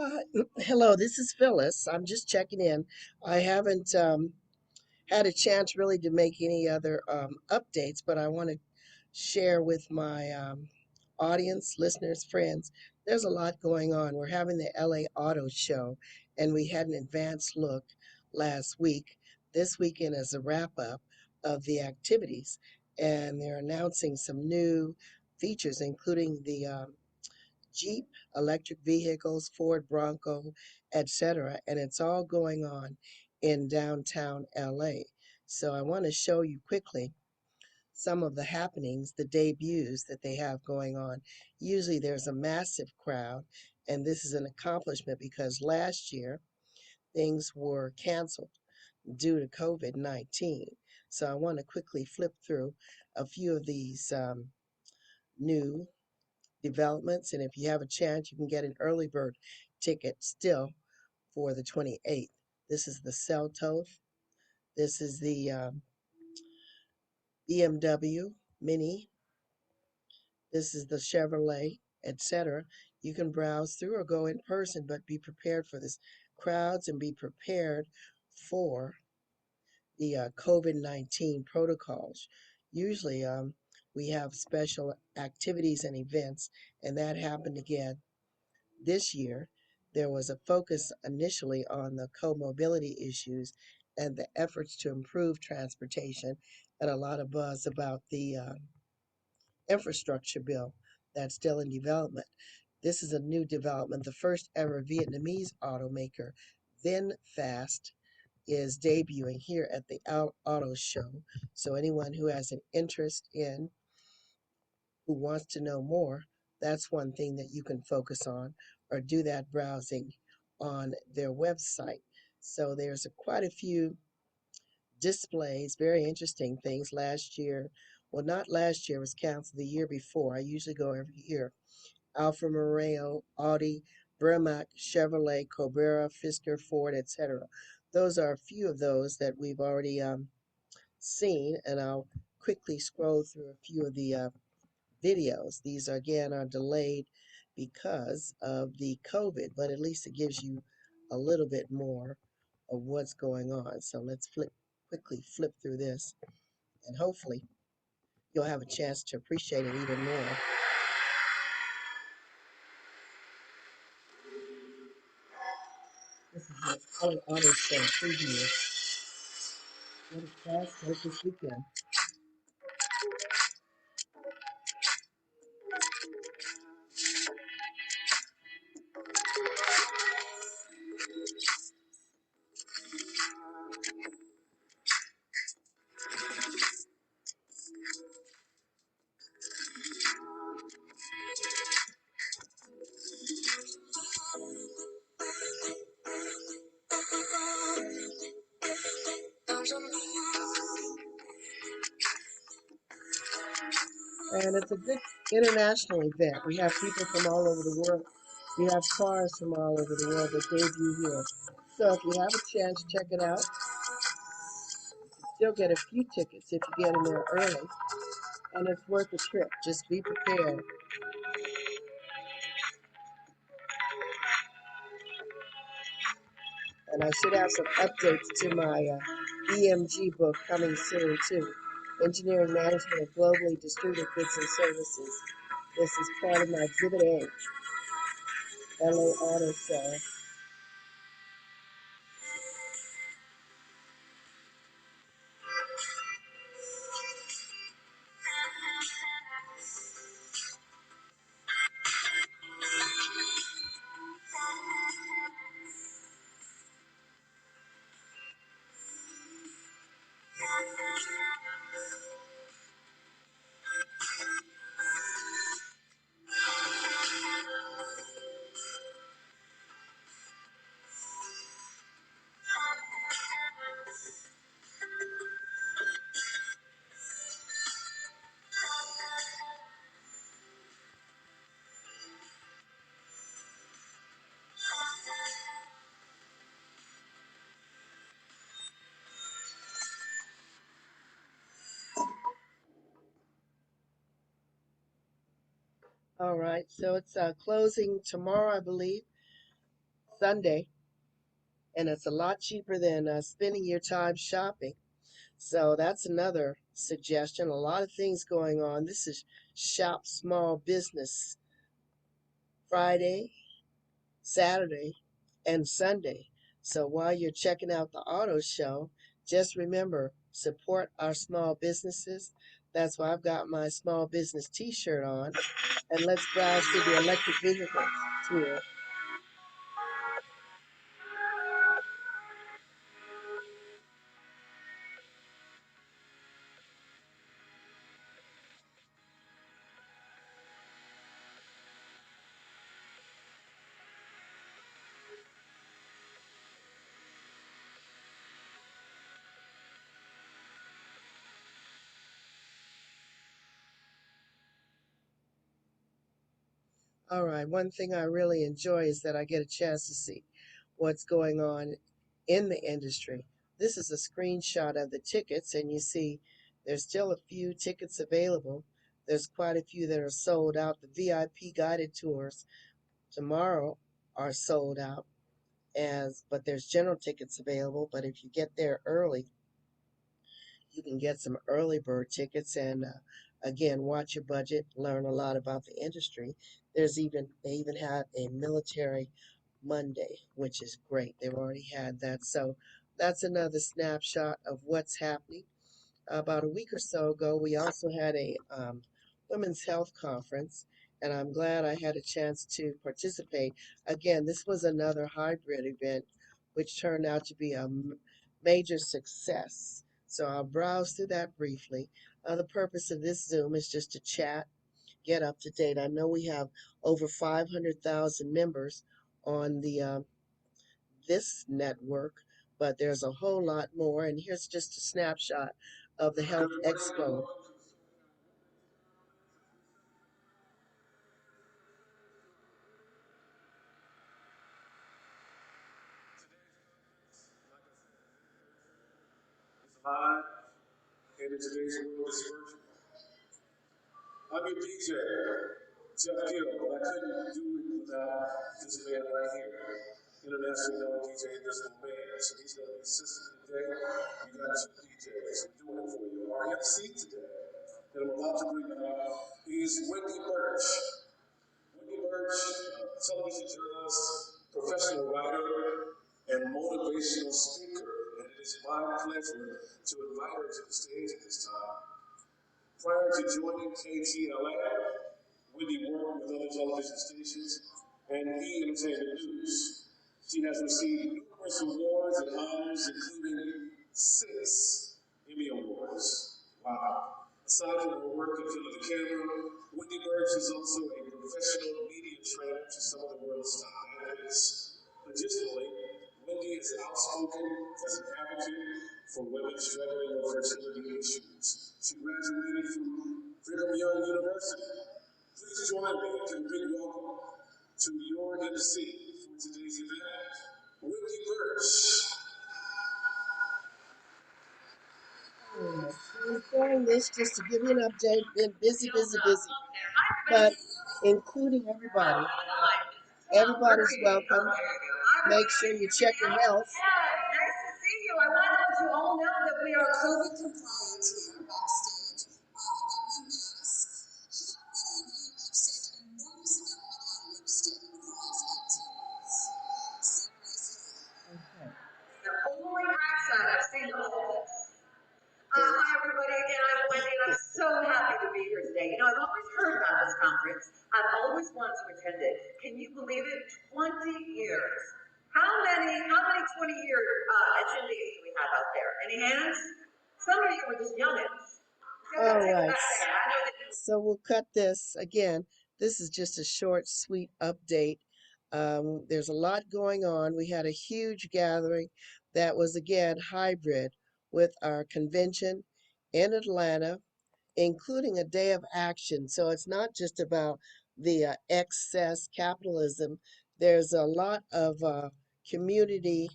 Uh, Hello, this is Phyllis. I'm just checking in. I haven't had a chance really to make any other updates, but I want to share with my audience, listeners, friends. There's a lot going on. We're having the LA Auto Show, and we had an advanced look last week. This weekend is a wrap up of the activities, and they're announcing some new features, including the Jeep, electric vehicles, Ford Bronco, etc. And it's all going on in downtown LA. So I want to show you quickly some of the happenings, the debuts that they have going on. Usually there's a massive crowd, and this is an accomplishment because last year things were canceled due to COVID 19. So I want to quickly flip through a few of these new developments. And if you have a chance, you can get an early bird ticket still for the 28th. This is the Seltos. This is the BMW Mini. This is the Chevrolet, etc. You can browse through or go in person, but be prepared for this crowds and be prepared for the COVID-19 protocols. Usually, we have special activities and events, and that happened again this year. There was a focus initially on the co-mobility issues and the efforts to improve transportation, and a lot of buzz about the infrastructure bill that's still in development. This is a new development. The first ever Vietnamese automaker, VinFast, is debuting here at the Auto Show. So anyone who has an interest in, who wants to know more, that's one thing that you can focus on or do that browsing on their website. So there's quite a few displays, very interesting things. Last year, well, not last year, it was canceled the year before. I usually go every year. Alfa Romeo, Audi, Pramac, Chevrolet, Cobra, Fisker, Ford, etc. Those are a few of those that we've already seen, and I'll quickly scroll through a few of the videos. These again are delayed because of the COVID, but at least it gives you a little bit more of what's going on. So let's quickly flip through this, and hopefully you'll have a chance to appreciate it even more. This is the LA Auto Show preview. What a fast start this weekend. And it's a good international event. We have people from all over the world. We have cars from all over the world that debut here. So if you have a chance, check it out. Still get a few tickets if you get in there early, and it's worth the trip. Just be prepared. And I should have some updates to my EMG book coming soon too. Engineering Management of Globally Distributed Goods and Services. This is part of my Exhibit A, LA Auto Show. All right, so it's closing tomorrow, I believe. Sunday, and it's a lot cheaper than spending your time shopping. So that's another suggestion. A lot of things going on. This is Shop Small Business Friday, Saturday, and Sunday. So while you're checking out the auto show, just remember support our small businesses. That's why I've got my small business t-shirt on. And let's browse through the electric vehicle tour. All right, one thing I really enjoy is that I get a chance to see what's going on in the industry. This is a screenshot of the tickets, and you see there's still a few tickets available. There's quite a few that are sold out. The VIP guided tours tomorrow are sold out, as but there's general tickets available. But if you get there early, you can get some early bird tickets and again watch your budget, learn a lot about the industry. They even had a military Monday, which is great. They've already had that. So that's another snapshot of what's happening. About a week or so ago, we also had a women's health conference, and I'm glad I had a chance to participate. Again, this was another hybrid event, which turned out to be a major success. So I'll browse through that briefly. The purpose of this Zoom is just to chat, get up to date. I know we have over 500,000 members on the this network, but there's a whole lot more. And here's just a snapshot of the Health Expo. Live, and in today's world is virtual. I'm your DJ, Jeff Gill, but I couldn't do it without this man right here. Internationally known DJ Invisible Man. So he's going to be assisting today. You got two DJs. I'm doing it for you. Our MC today that I'm about to bring out is Wendy Birch. Wendy Birch, television journalist, professional writer, and motivational speaker. And it is my pleasure to invite her to the stage at this time. Prior to joining KTLA, Wendy worked with other television stations and E! Entertainment News. She has received numerous awards and honors, including 6 Emmy Awards. Wow. Aside from her work in front of the camera, Wendy Birch is also a professional media trainer to some of the world's top athletes. Additionally, Wendy is outspoken as an advocate for women struggling with fertility issues. She graduated from Brigham Young University. Please join me in a big welcome to your MC for today's event, Wendy Birch. I'm sharing this just to give you an update. Been busy, busy, busy, but including everybody. Everybody's welcome. Make sure you check your health. Nice to see you. I want to let you all know that we are COVID compliant here backstage. Okay. The only bright side I've seen all of this. Hi, everybody. Again, I'm Wendy, and I'm so happy to be here today. You know, I've always heard about this conference. I've always wanted to attend it. Can you believe it? 20 years. How many 20-year attendees do we have out there? Any hands? Some of you were just youngins. All right. So we'll cut this again. This is just a short, sweet update. There's a lot going on. We had a huge gathering that was again hybrid with our convention in Atlanta, including a day of action. So it's not just about the excess capitalism. There's a lot of community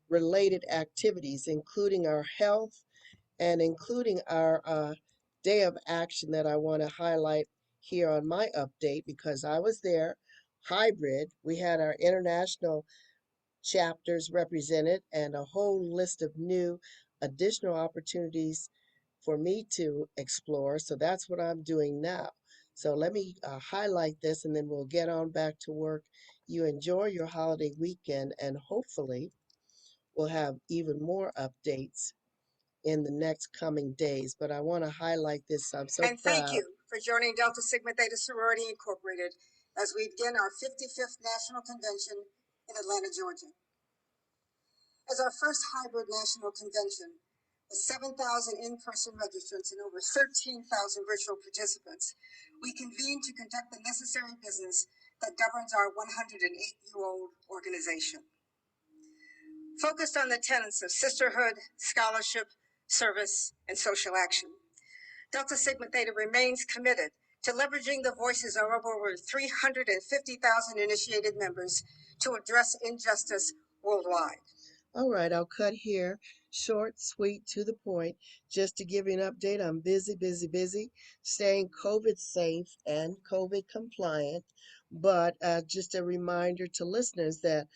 related activities, including our health and including our day of action that I want to highlight here on my update because I was there. hybrid. We had our international chapters represented and a whole list of new additional opportunities for me to explore. So that's what I'm doing now. So let me highlight this and then we'll get on back to work. You enjoy your holiday weekend and hopefully we'll have even more updates in the next coming days. But I want to highlight this. I'm so And thank proud. you for joining Delta Sigma Theta Sorority Incorporated as we begin our 55th National Convention in Atlanta, Georgia. As our first hybrid national convention, with 7,000 in-person registrants and over 13,000 virtual participants, we convene to conduct the necessary business that governs our 108-year-old organization. Focused on the tenets of sisterhood, scholarship, service, and social action, Delta Sigma Theta remains committed to leveraging the voices of over 350,000 initiated members to address injustice worldwide. All right, I'll cut here. Short, sweet, to the point. Just to give you an update, I'm busy, busy, busy, staying COVID safe and COVID compliant. But just a reminder to listeners that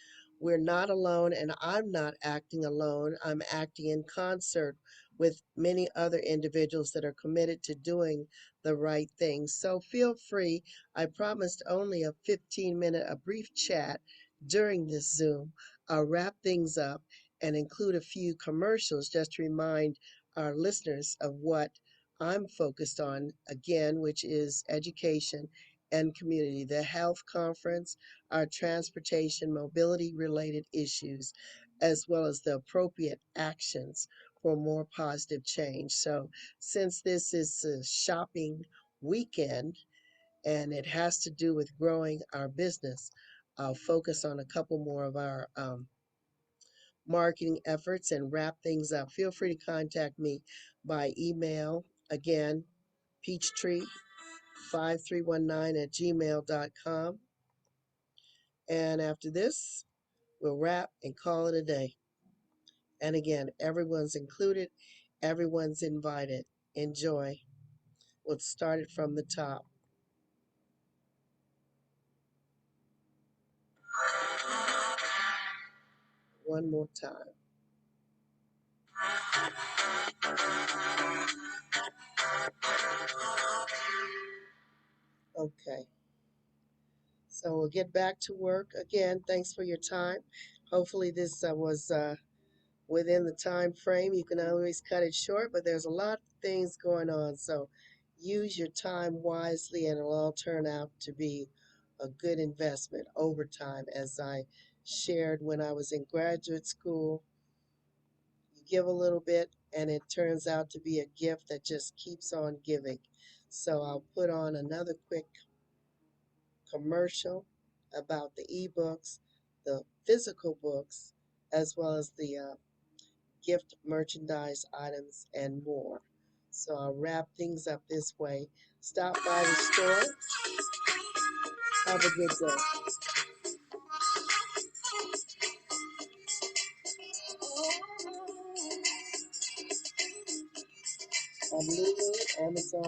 we're not alone and I'm not acting alone. I'm acting in concert with many other individuals that are committed to doing the right thing. So feel free. I promised only a 15-minute, a brief chat during this Zoom. I'll wrap things up and include a few commercials just to remind our listeners of what I'm focused on again, which is education and community, the health conference, our transportation, mobility related issues, as well as the appropriate actions for more positive change. So, since this is a shopping weekend and it has to do with growing our business, I'll focus on a couple more of our marketing efforts and wrap things up. Feel free to contact me by email. Again, peachtree5319 at gmail.com. And after this, we'll wrap and call it a day. And again, everyone's included, everyone's invited. Enjoy. We'll start it from the top. One more time. Okay. So we'll get back to work. Again, thanks for your time. Hopefully, this was within the time frame. You can always cut it short, but there's a lot of things going on. So use your time wisely, and it'll all turn out to be a good investment over time. As I shared when I was in graduate school, you give a little bit, and it turns out to be a gift that just keeps on giving. So I'll put on another quick commercial about the ebooks, the physical books, as well as the gift merchandise items, and more. So I'll wrap things up this way. Stop by the store. Have a good day. I'm Lulu, Amazon.